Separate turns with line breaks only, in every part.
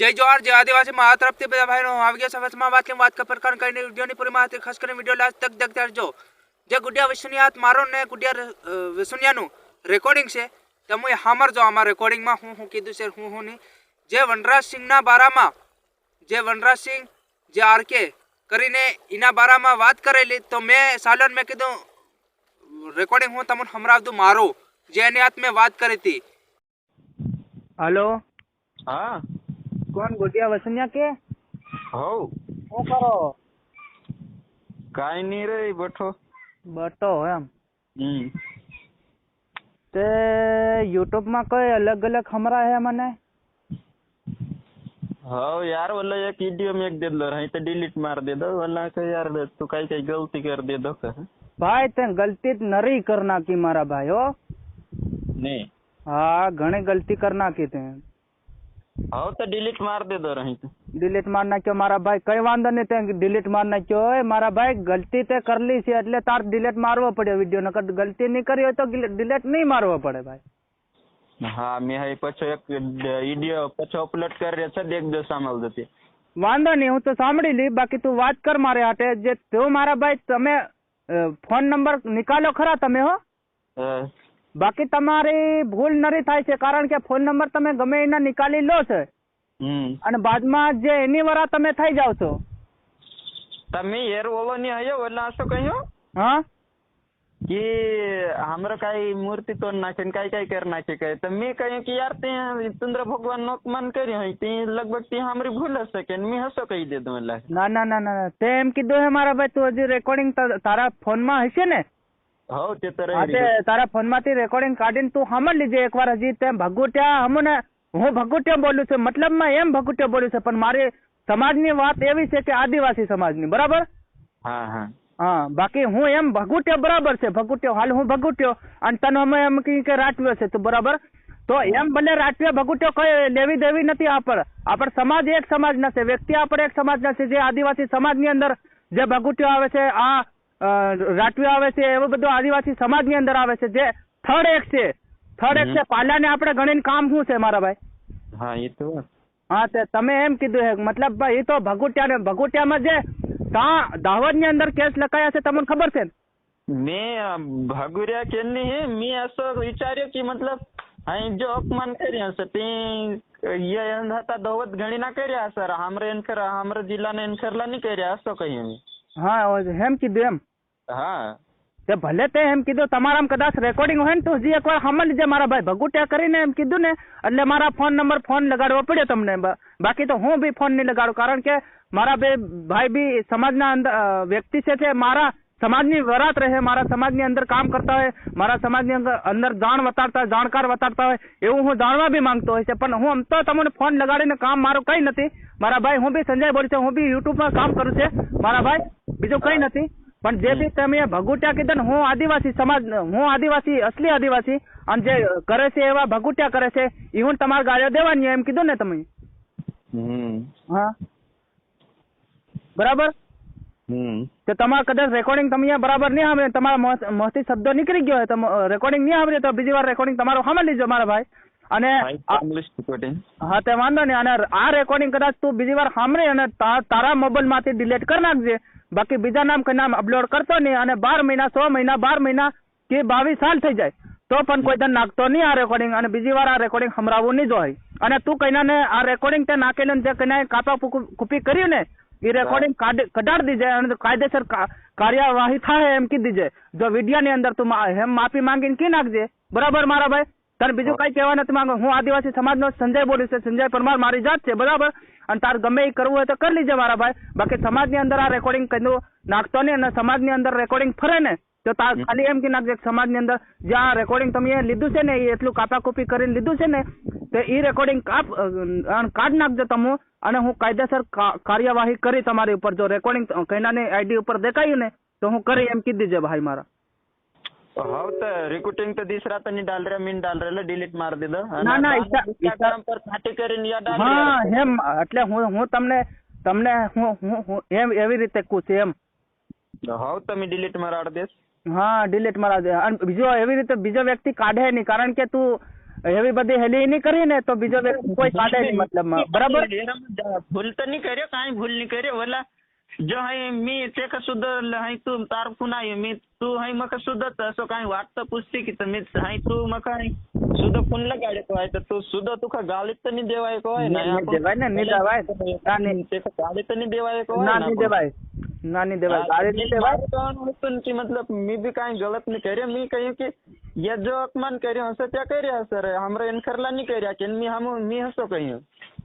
जय जोहार जय आदिवासी महा तरफ બધા ભાઈનો આવી ગયા સવાસમાં વાત કે પ્રકાર કરીને વિડિયોની પૂરી માહિતી ખાસ કરીને વિડિયો લાસ્ટ તક દેખતા રહેજો। જે ગુડિયા વિસુનિયાત મારો ને ગુડિયા વિસુનિયાનું રેકોર્ડિંગ છે તમે સાંભળજો। આમાં રેકોર્ડિંગમાં હું કીધું છે હું નહીં। જે વનરાજ સિંહના બારામાં જે વનરાજ સિંહ જે આરકે કરીને એના બારામાં વાત કરેલી તો મેં સાલોન મેં કીધું રેકોર્ડિંગ હું તમને સંભળાવ દઉં મારું જે એની હાથ મેં વાત કરી હતી। हेलो
हाँ
कौन गुडिया वसनिया के
हो
શું કરો?
કાઈ નહીં રે
બટો એમ તે યુટ્યુબ માં કોઈ અલગ અલગ ખમરા હે મને
हाँ यार वाला एक वीडियो में एक दे दो रही तो डिलीट मार दे दो वाला के यार तू कई गलती कर दे दो कह
भाई ते गलती नरी करना की मारा भाई हो
नहीं
हाँ घणी गलती करना की ते
हाँ तो डिलीट मार दे दो रही तो
डिलीट मारना क्यों मारा भाई कई वांधो नहीं ते डिलीट मारना क्यों मारा भाई गलती ते कर ली છે એટલે તાર डिलीट मारવો પડે વિડિયો નકર ગલતી નહીં કરી હોય તો डिलीट નહીં મારવો પડે ભાઈ।
हाँ मैं है पछो एक वीडियो पछो अपलोड कर रहे છે देख दो सामल देती
વાંધો નહીં હું તો સાંભળી લી બાકી તું વાત કર મારે હાટે જે તું મારા ભાઈ તમે ફોન નંબર નિકાલો ખરા તમે હો બાકી તમારી ભૂલ નરી થાય છે કારણ કે ફોન નંબર તમે ગમે એના નિકાલી લો છે અને બાદમાં જે એની વરા તમે થઈ જાવ છો
તમે યાર ઓલો ની આયો ઓલા આસો કહ્યો
હા
कि हमरा काई मूर्ति तोड़ नाखे काई काई कर नाखे कहे तो मैं कहे कि यार ते चंद्र भगवान नो मन करी है ते लगभग ते हमरी भूल हसे के मैं हसो कही दे दूं अल्लाह
ना ना ना ना ते एम कीधो है मारा भाई तू हजी रेकॉर्डिंग तारा फोन में हसे ने
हो ते तो
रही तारा फोन मांथी रेकॉर्डिंग काढीने तू सांभळ लीजे एक વાર હજી તે ભગુટ્યા હમને હું ભગુટ્યો બોલું છું मतलब માં એમ ભગુટ્યો બોલું છે પણ મારી સમાજની વાત એવી છે કે આદિવાસી સમાજની બરાબર
हाँ हाँ
हाँ बाकी हूँ एम भगुट्यो बराबर से भगुट्यो हाल हूँ भगुट्यो અને તને અમે એમ કે રાટવ્યો છે તું બરાબર તો એમ ભલે રાટવ્યો ભગુટ્યો કઈ લેવી દેવી નથી આપણ સમાજ એક સમાજના છે વ્યક્તિ આપણે એક સમાજના છે જે આદિવાસી સમાજની અંદર જે ભગુટ્યો આવે છે આ રાટવ્યો આવે છે એવું બધું આદિવાસી સમાજની અંદર આવે છે જે થર્ડ એક છે પાલાને આપણે ગણીને કામ શું છે મારા ભાઈ
हाँ ये तो
हाँ તે તમે એમ કીધું છે मतलब ભાઈ એ તો ભગુટ્યામાં જે दावत ની અંદર કેસ લખાયા છે તમને ખબર છે
मैं भगुरिया के नहीं है मैं ऐसा विचार्यो कि मतलब हाई जो अपमान कर्या से ते ये था दावत घणी ना कर्या सर हमरे एनकर हमरे जिल्ला ने एनकरला नहीं कर्या असो कहियो
हाँ एम कीधुं एम
हाँ
તે ભલે તે એમ કીધું તમારામાં કદાચ રેકોર્ડિંગ હોય ને તો હજી એકવાર સાંભળી લીજે મારા ભાઈ ભગુટ્યા કરીને એમ કીધું ને એટલે મારા ફોન નંબર ફોન લગાડવો પડ્યો તમને બાકી તો હું બી ફોન નહીં લગાડું કારણ કે મારા ભાઈ બી સમાજના અંદર વ્યક્તિ છે મારા સમાજની વરાત રહે મારા સમાજની અંદર કામ કરતા હોય મારા સમાજની અંદર જાણ વતાડતા જાણકાર વતાડતા હોય એવું હું જાણવા બી માંગતો હોય છે પણ હું આમ તો તમને ફોન લગાડીને કામ મારું કંઈ નથી મારા ભાઈ હું બી સંજય બોલું છું હું બી યુટ્યુબમાં કામ કરું છે મારા ભાઈ બીજું કંઈ નથી પણ જે બી તમે ભગુટ્યા કીધા ને હું આદિવાસી સમાજ હું આદિવાસી असली આદિવાસી અને જે કરે છે એવા ભગુટ્યા કરે છે એ હું તમારે ગાળ્યો દેવાની એમ કીધું ને તમે હા બરાબર તો તમારે કદાચ રેકોર્ડિંગ તમે બરાબર નહીં સાંભળે તમારા મોંથી શબ્દો નીકળી ગયો હોય તો રેકોર્ડિંગ નહીં સાંભળે તો બીજી વાર રેકોર્ડિંગ તમારું સાંભળી લીજો મારા ભાઈ અને હા તે વાંધો નહીં અને આ રેકોર્ડિંગ કદાચ તું બીજી વાર સાંભળે અને તારા મોબાઈલમાંથી ડિલીટ કરી નાખજે બાકી બીજા નામ કે નામ અપલોડ કરતો નહીં અને 12 મહિના 100 મહિના 12 મહિના કે 22 સાલ થઈ જાય તો પણ કોઈ તને નાખતો નહીં આ રેકોર્ડિંગ અને બીજી વાર આ રેકોર્ડિંગ સંભળાવવું નહીં જોઈએ અને તું કઈનાને આ રેકોર્ડિંગ તે નાખેલું જે કઈના કાપા કૂપી કર્યું ને એ રેકોર્ડિંગ કઢાડી દીજે અને કાયદેસર કાર્યવાહી થાય એમ કી દીજે જો વિડિયાની અંદર તું એમ માફી માંગીને કી નાખજે બરાબર મારા ભાઈ તારે બીજું કઈ કહેવા નથી માંગુ હું આદિવાસી સમાજનો સંજય બોલું છું સંજય પરમાર મારી જાત છે બરાબર અને તાર ગમે એ કરવું હોય તો કરી લીજે મારા ભાઈ બાકી સમાજની અંદર આ રેકોર્ડિંગ કીધું નાખતો નહીં અને સમાજની અંદર રેકોર્ડિંગ ફરે ને તો તાર ખાલી એમ કે નાખજે સમાજની અંદર જે આ રેકોર્ડિંગ તમે લીધું છે ને એ એટલું કાપાકૂપી કરીને લીધું છે ને તો એ રેકોર્ડિંગ કાઢ નાખજો તમે અને હું કાયદેસર કાર્યવાહી કરી તમારી ઉપર જો રેકોર્ડિંગ કઈનાની આઈડી ઉપર દેખાયું ને તો હું કરી એમ કીધી છે ભાઈ મારા
हाँ तो रिकॉर्डिंग तो दूसरा तो नहीं डाल रहे मीन डाल रहे डिलीट मार दे दो
ना ना
इंस्टाग्राम पर फाटी કરીને યા डाल
हाँ એમ એટલે હું તમને હું એવી રીતે કહું એમ
હા તમે ડિલીટ મારાડ દેસ
હા ડિલીટ મારા દે અને બીજો એવી રીતે બીજો વ્યક્તિ કાઢે નહીં કારણ કે તું એવી બધી હેલી નહીં કરી ને તો બીજો વ્યક્તિ કોઈ કાઢે નહીં મતલબમાં, બરાબર?
ભૂલ तर नहीं કર્યો, કાંઈ ભૂલ નહીં કર્યો. वला जो हाय मी ते का सुद्धा हाय तू तार पुन्हा मी तू हाय मग सुद्धा असं काही वाटतं पुसते की मी हाय तू मग काय सुद्धा पुन्हा गाडी तो आहे तर तू सुद्धा तुका गालीत तर नाही देवाय को आहे ना
देवाय ना नहीं देवाय
ते का गाली तर नहीं देवाय को
ना नहीं देवाय ना नहीं देवाय गाली नहीं देवाय
की मतलब मी भी काही गलत नहीं કર્યો. मी કહ્યું કે ये जो अपमान કર્યો હશે ત્યાં કર્યા હશે રે हमरे इनकरला नहीं કર્યા કે मी હસો કહ્યું.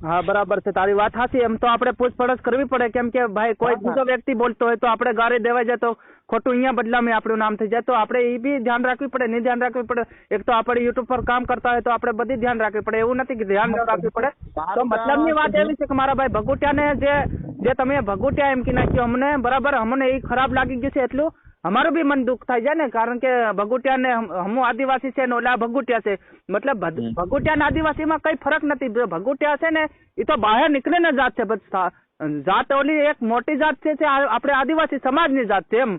હા બરાબર છે, તારી વાત સાચી. એમ તો આપણે પૂછપરછ કરવી પડે, કેમ કે ભાઈ કોઈ બીજો વ્યક્તિ બોલતો હોય તો આપણે ગાળી દેવાઈ જાય તો ખોટું અહીંયા બદલામાં આપણું નામ થઈ જાય, તો આપણે એ બી ધ્યાન રાખવી પડે, નહીં ધ્યાન રાખવી પડે. એક તો આપણે યુટ્યુબ પર કામ કરતા હોય તો આપણે બધી ધ્યાન રાખવી પડે, એવું નથી કે ધ્યાન ન રાખવી પડે. તો મતલબની વાત એવી છે કે મારા ભાઈ ભગુટિયાને જે તમે ભગુટિયા એમ કી નાખ્યો અમને, બરાબર, અમને એ ખરાબ લાગી ગયું છે એટલું અમારું બી મન દુઃખ થાય છે ને, કારણ કે ભગુટિયાને હું આદિવાસી છે ને ઓલા ભગુટિયા છે, મતલબ ભગુટિયા ને આદિવાસીમાં કઈ ફરક નથી. ભગુટિયા છે ને એ તો બહાર નીકળીને જાત છે, જાત ઓલી એક મોટી જાત છે, આપણે આદિવાસી સમાજની જાત છે એમ.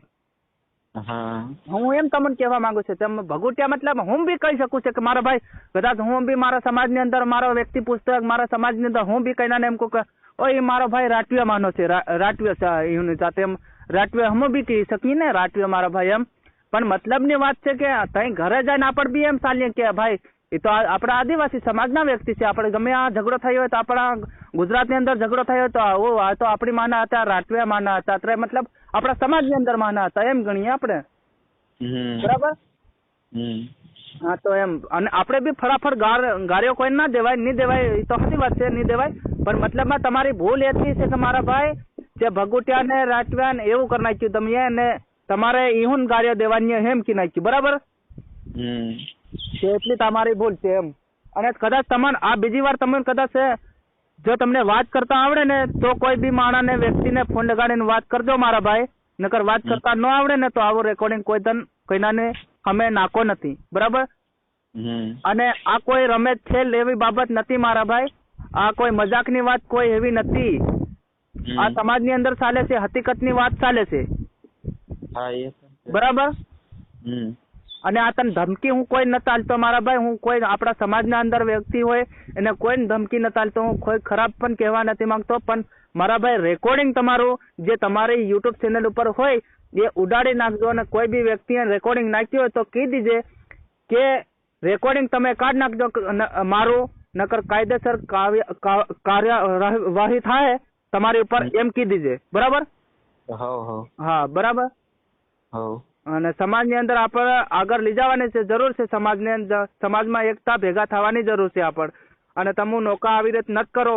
હું એમ તમને કહેવા માંગુ છું, તમે ભગુટિયા મતલબ હું બી કહી શકું છું કે મારા ભાઈ કદાચ હું બી મારા સમાજની અંદર મારો વ્યક્તિ પુસ્તક મારા સમાજની અંદર હું બી કહીને એમ કહું કે ઓય મારો ભાઈ રાટવીય માનો છે, રાટવીય છે એની જાતે એમ, રાટવીય हम બી કહી શકીએ ને રાટવીય મારા ભાઈ એમ. પણ મતલબની વાત છે કે તઈ ઘરે જઈને આપણે બી એમ ચાલીએ કે ભાઈ એ તો આપણા આદિવાસી સમાજના વ્યક્તિ છે, આપણે ગમે આ ઝઘડો થયો હોય તો આપણા ગુજરાતની અંદર ઝઘડો થયો તો આ તો આપણી માના હતા, રાટવીય માના હતા, એટલે મતલબ આપણા સમાજની અંદર માના હતા એમ ગણીએ આપણે, બરાબર? હા તો એમ, અને આપણે બી ફટાફટ ગાળ્યો કોઈ ના દેવાય, નહીં દેવાય, એ તો સાચી વાત છે, નહીં દેવાય. પણ મતલબમાં તમારી ભૂલ એટલી છે કે મારા ભાઈ જે ભગુટિયા ને રાટવ્યા ને એવું કરી નાખ્યું તમે ને તમારે ઈહુન ગાળ્યો દેવાની એમ કી નાખ્યું, બરાબર? એટલી તમારી ભૂલ છે એમ. અને કદાચ તમને આ બીજી વાર તમે કદાચ જો તમને વાત કરતા આવડે ને તો કોઈ બી માણસને વ્યક્તિને ફોન લગાડીને વાત કરજો મારા ભાઈ, નકર વાત કરતા ન આવડે ને તો આવું રેકોર્ડિંગ કોઈનાને અમે નાખો નથી, બરાબર? અને આ કોઈ રમેશ ખેલ એવી બાબત નથી મારા ભાઈ, આ કોઈ મજાકની વાત કોઈ એવી નથી, આ સમાજની અંદર ચાલે છે, હકીકતની વાત ચાલે છે, બરાબર? અને આ તને ધમકી હું કોઈ ન ચાલતો મારા ભાઈ, હું કોઈ આપણા સમાજના અંદર વ્યક્તિ હોય એને કોઈ ધમકી ન ચાલતો, હું કોઈ ખરાબ પણ કહેવા નથી માંગતો. પણ મારા ભાઈ રેકોર્ડિંગ તમારું જે તમારી યુટ્યુબ ચેનલ ઉપર હોય એ ઉડાડી નાખજો, અને કોઈ બી વ્યક્તિએ રેકોર્ડિંગ નાખ્યું હોય તો કહી દીજે કે રેકોર્ડિંગ તમે કાઢ નાખજો મારું, નકર કાયદેસર કાર્યવાહી થાય તમારી ઉપર એમ કહી દીજે, બરાબર? હા બરાબર. અને સમાજની અંદર આપણે આગળ લઈ જવાની છે, જરૂર છે સમાજની અંદર, સમાજમાં એકતા ભેગા થવાની જરૂર છે આપણે. અને તમે નોકા આવી રીતે નથી કરો